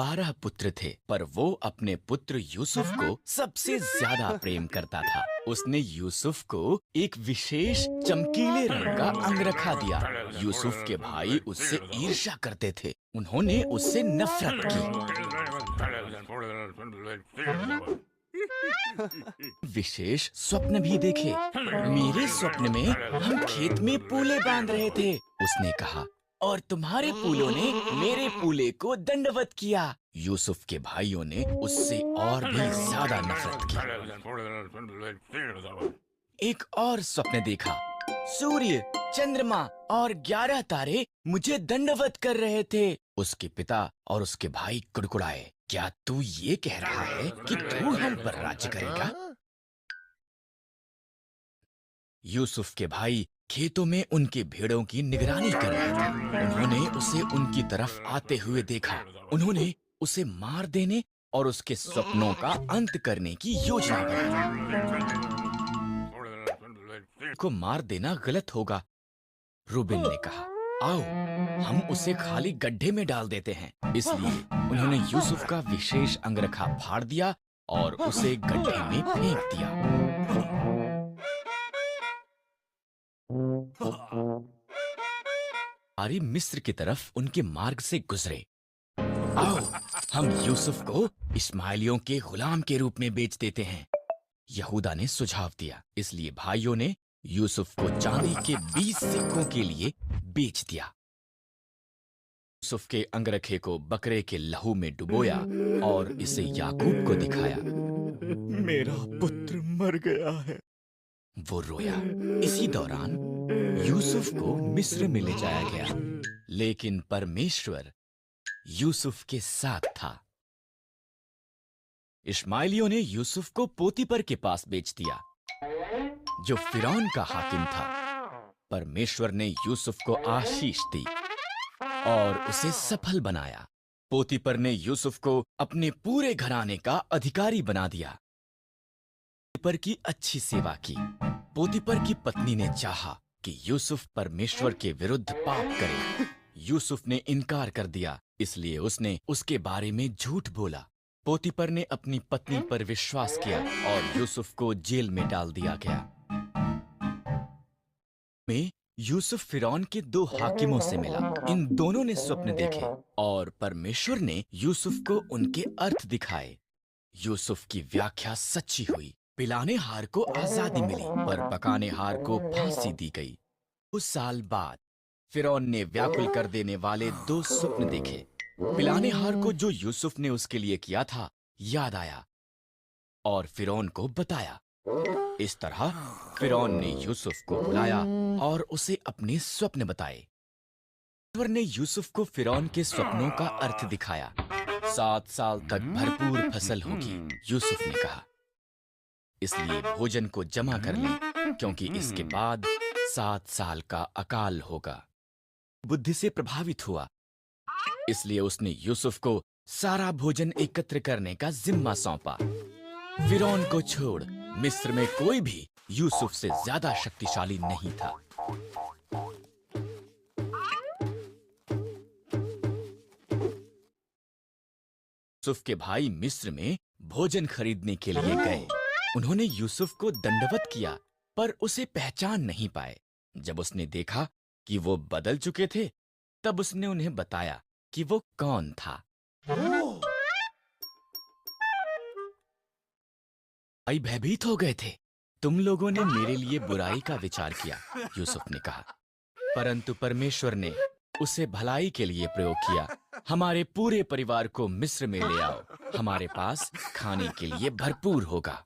12 पुत्र थे, पर वो अपने पुत्र यूसुफ को सबसे ज्यादा प्रेम करता था। उसने यूसुफ को एक विशेष चमकीले रंग का अंगरखा दिया। यूसुफ के भाई उससे ईर्ष्या करते थे। उन्होंने उससे नफरत की। विशेष स्वप्न भी देखे। मेरे स्वप्न में हम खेत में पूले बांध रहे थे, उसने कहा, और तुम्हारे पूलों ने मेरे पूले को दंडवत किया। यूसुफ के भाइयों ने उससे और भी ज्यादा नफरत की। एक और स्वप्न देखा। सूर्य, चंद्रमा और 11 तारे मुझे दंडवत कर रहे थे। उसके पिता और उसके भाई कुड़कुड़ाए। क्या तू ये कह रहा है कि तू हम पर राज्य करेगा? यूसुफ के भाई खेतों में उनके भेड़ों की निगरानी कर रहे थे। उन्होंने उसे उनकी तरफ आते हुए देखा। उन्होंने उसे मार देने और उसके सपनों का अंत करने की योजना बनाई। को मार देना गलत होगा, रूबेन ने कहा। आओ, हम उसे खाली गड्ढे में डाल देते हैं। इसलिए उन्होंने यूसुफ का विशेष अंगरखा फाड़ दिया और उसे गड्ढे में फेंक दिया। आरी मिस्र की तरफ उनके मार्ग से गुजरे। आओ, हम यूसुफ को इस्माइलियों के गुलाम के रूप में बेच देते हैं, यहूदा ने सुझाव दिया। इसलिए भाइयों ने यूसुफ को चांदी के 20 सिक्कों के लिए बेच दिया। यूसुफ के अंगरखे को बकरे के लहू में डुबोया और इसे याकूब को दिखाया। मेरा पुत्र मर गया है, वो रोया। इसी दौरान यूसुफ को मिस्र में ले जाया गया, लेकिन परमेश्वर यूसुफ के साथ था। इश्माइलियों ने यूसुफ को पोतीपर के पास बेच दिया, जो फिरौन का हाकिम था। परमेश्वर ने यूसुफ को आशीष दी और उसे सफल बनाया। पोतीपर ने यूसुफ को अपने पूरे घराने का अधिकारी बना दिया। पोतीपर की अच्छी सेवा की। पोतीपर की पत्नी ने चाहा कि यूसुफ परमेश्वर के विरुद्ध पाप करे। यूसुफ ने इनकार कर दिया, इसलिए उसने उसके बारे में झूठ बोला। पोतीपर ने अपनी पत्नी पर विश्वास किया और यूसुफ को जेल में डाल दिया गया। में यूसुफ फिरौन के 2 हाकिमों से मिला। इन दोनों ने स्वप्न देखे और परमेश्वर ने यूसुफ को उनके अर्थ दिखाए। यूसुफ की व्याख्या सच्ची हुई। पिलाने हार को आजादी मिली, पर पकाने हार को फांसी दी गई। उस साल बाद फिरौन ने व्याकुल कर देने वाले 2 स्वप्न देखे। पिलाने हार को जो यूसुफ ने उसके लिए किया था याद आया और फिरौन को बताया। इस तरह फिरौन ने यूसुफ को बुलाया और उसे अपने स्वप्न बताए। परमेश्वर ने यूसुफ को फिरौन के स्वप्नों का अर्थ दिखाया। 7 साल तक भरपूर फसल होगी, यूसुफ ने कहा। इसलिए भोजन को जमा कर लें, क्योंकि इसके बाद 7 साल का अकाल होगा। बुद्धि से प्रभावित हुआ, इसलिए उसने यूसुफ को सारा भोजन एकत्र करने का जिम्मा सौंपा। फिरौन को छोड़ मिस्र में कोई भी यूसुफ से ज्यादा शक्तिशाली नहीं था। यूसुफ के भाई मिस्र में भोजन खरीदने के लिए गए। उन्होंने यूसुफ को दंडवत किया, पर उसे पहचान नहीं पाए। जब उसने देखा कि वो बदल चुके थे, तब उसने उन्हें बताया कि वो कौन था। भाई भयभीत हो गए थे। तुम लोगों ने मेरे लिए बुराई का विचार किया, यूसुफ ने कहा, परंतु परमेश्वर ने उसे भलाई के लिए प्रयोग किया। हमारे पूरे परिवार को मिस्र में ले आओ, हमारे पास खाने के लिए भरपूर होगा।